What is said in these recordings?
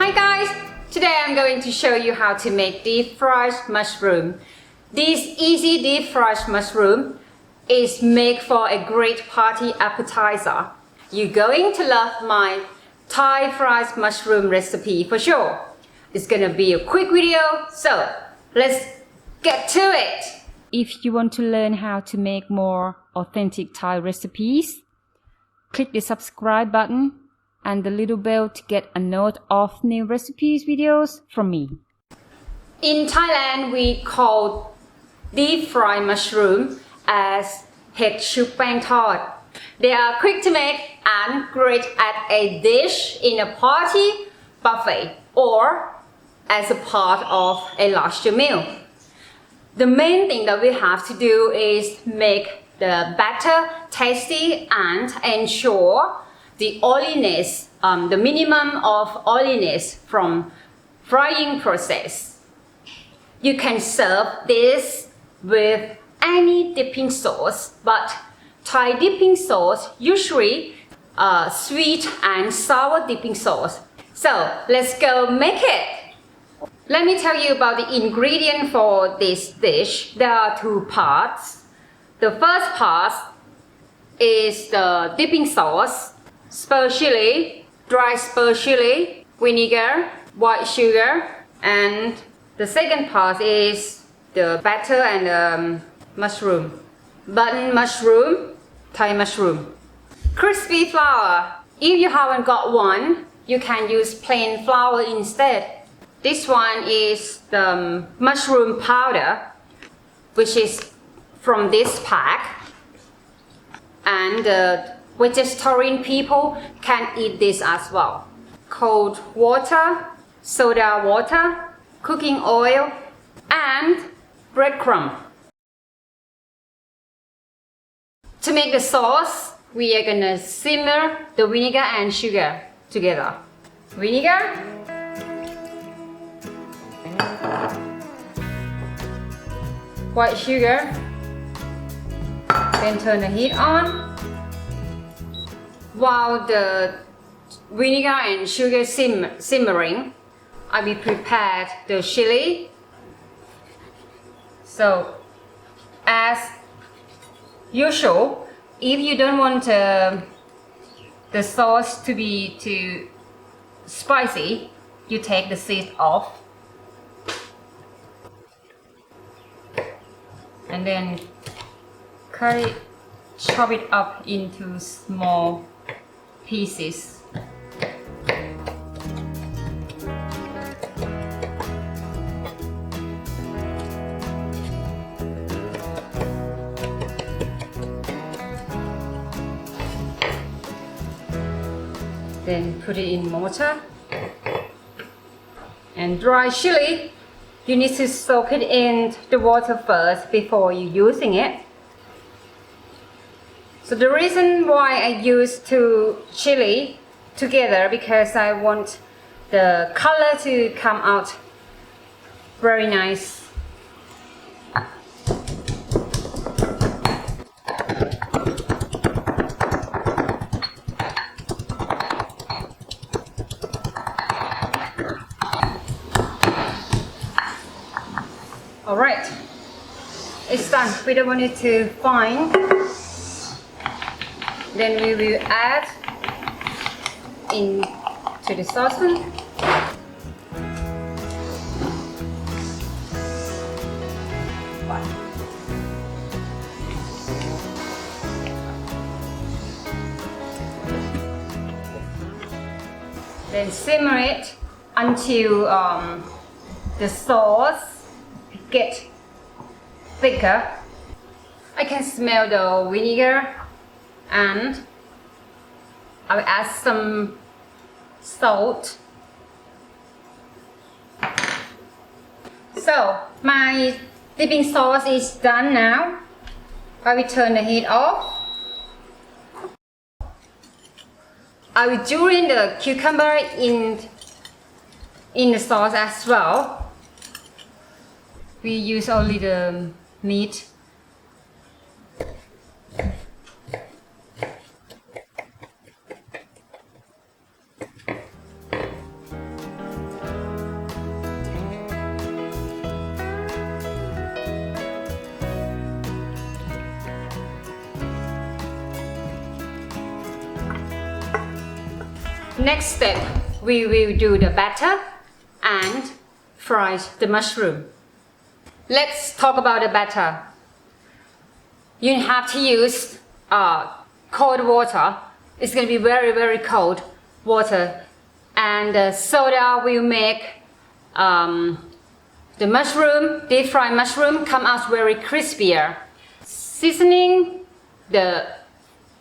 Hi guys! Today I'm going to show you how to make deep fried mushroom. This easy deep fried mushroom is made for a great party appetizer. You're going to love my Thai fried mushroom recipe for sure. It's gonna be a quick video, so let's get to it! If you want to learn how to make more authentic Thai recipes, click the subscribe button and the little bell to get a note of new recipes videos from me. In Thailand, we call deep fried mushroom as het chup pang thot. They are quick to make and great at a dish in a party buffet or as a part of a larger meal. The main thing that we have to do is make the batter tasty and ensure the oiliness, the minimum of oiliness from frying process. You can serve this with any dipping sauce, but Thai dipping sauce usually sweet and sour dipping sauce. So let's go make it. Let me tell you about the ingredient for this dish. There are two parts. The first part is the dipping sauce, spur chili, dry spur chili, vinegar, white sugar, and the second part is the batter and mushroom. Button mushroom, Thai mushroom. Crispy flour. If you haven't got one, you can use plain flour instead. This one is the mushroom powder, which is from this pack. And vegetarian people can eat this as well. Cold water, soda water, cooking oil, and breadcrumb. To make the sauce, we are gonna simmer the vinegar and sugar together. Vinegar, white sugar, then turn the heat on. While the vinegar and sugar simmering, I will prepare the chili. So, as usual, if you don't want the sauce to be too spicy, you take the seed off. And then chop it up into small pieces. Then put it in mortar. And dry chili, you need to soak it in the water first before you using it. So the reason why I use two chili together because I want the color to come out very nice. Alright, it's done. We don't want it to fine. Then we will add into the saucepan. Then simmer it until the sauce get thicker. I can smell the vinegar and I'll add some salt. So my dipping sauce is done now. I will turn the heat off. I will join the cucumber in the sauce as well. We use only the meat. Next step, we will do the batter and fry the mushroom. Let's talk about the batter. You have to use cold water. It's going to be very, very cold water. And the soda will make the mushroom, deep fried mushroom, come out very crispier. Seasoning the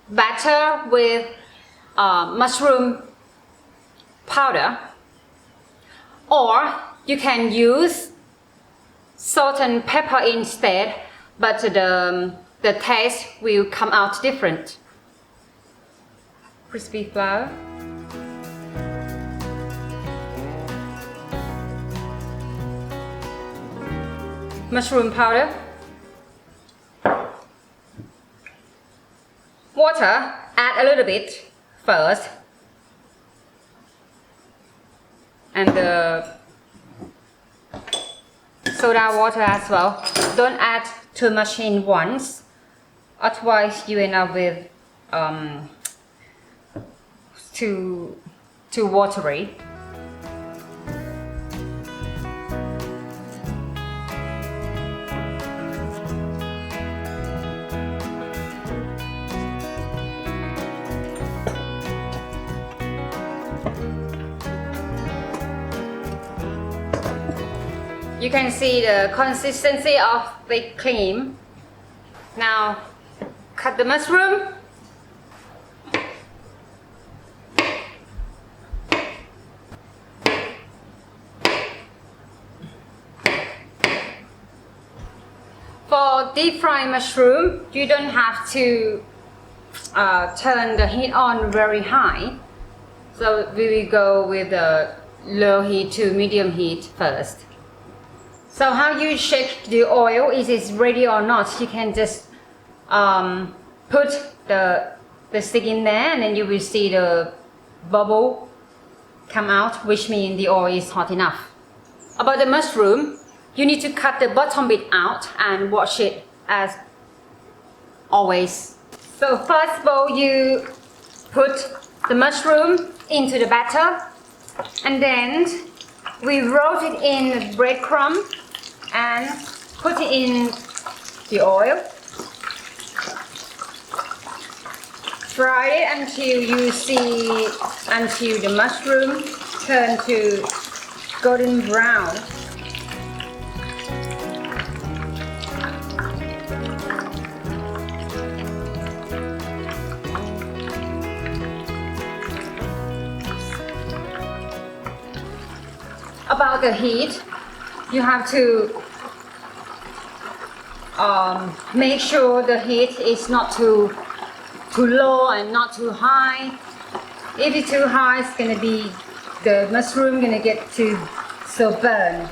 batter with mushroom powder, or you can use salt and pepper instead, but the taste will come out different. Crispy flour, mushroom powder, water, add a little bit first, and the soda water as well. Don't add too much in once, otherwise you end up with too watery. You can see the consistency of the cream. Now, cut the mushroom. For deep fried mushroom, you don't have to turn the heat on very high. So we will go with the low heat to medium heat first. So how you check the oil, is it ready or not? You can just put the stick in there, and then you will see the bubble come out, which means the oil is hot enough. About the mushroom, you need to cut the bottom bit out and wash it as always. So first of all, you put the mushroom into the batter, and then we roll it in breadcrumb and put it in the oil. Fry it until the mushroom turn to golden brown. About the heat, you have to make sure the heat is not too low and not too high. If it's too high, it's gonna be the mushroom gonna get too burn.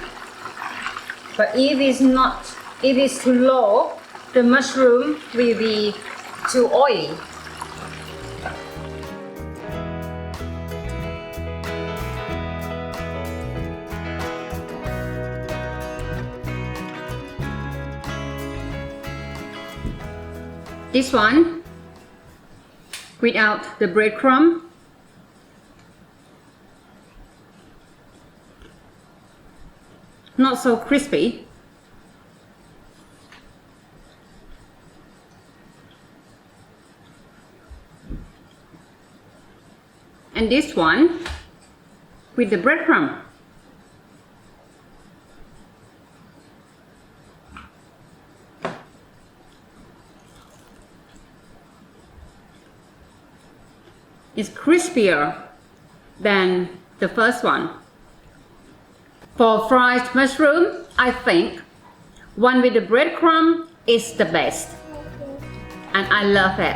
But if it's too low, the mushroom will be too oily. This one, without the breadcrumb, not so crispy. And this one, with the breadcrumb. It's crispier than the first one. For fried mushroom, I think one with the breadcrumb is the best. And I love it.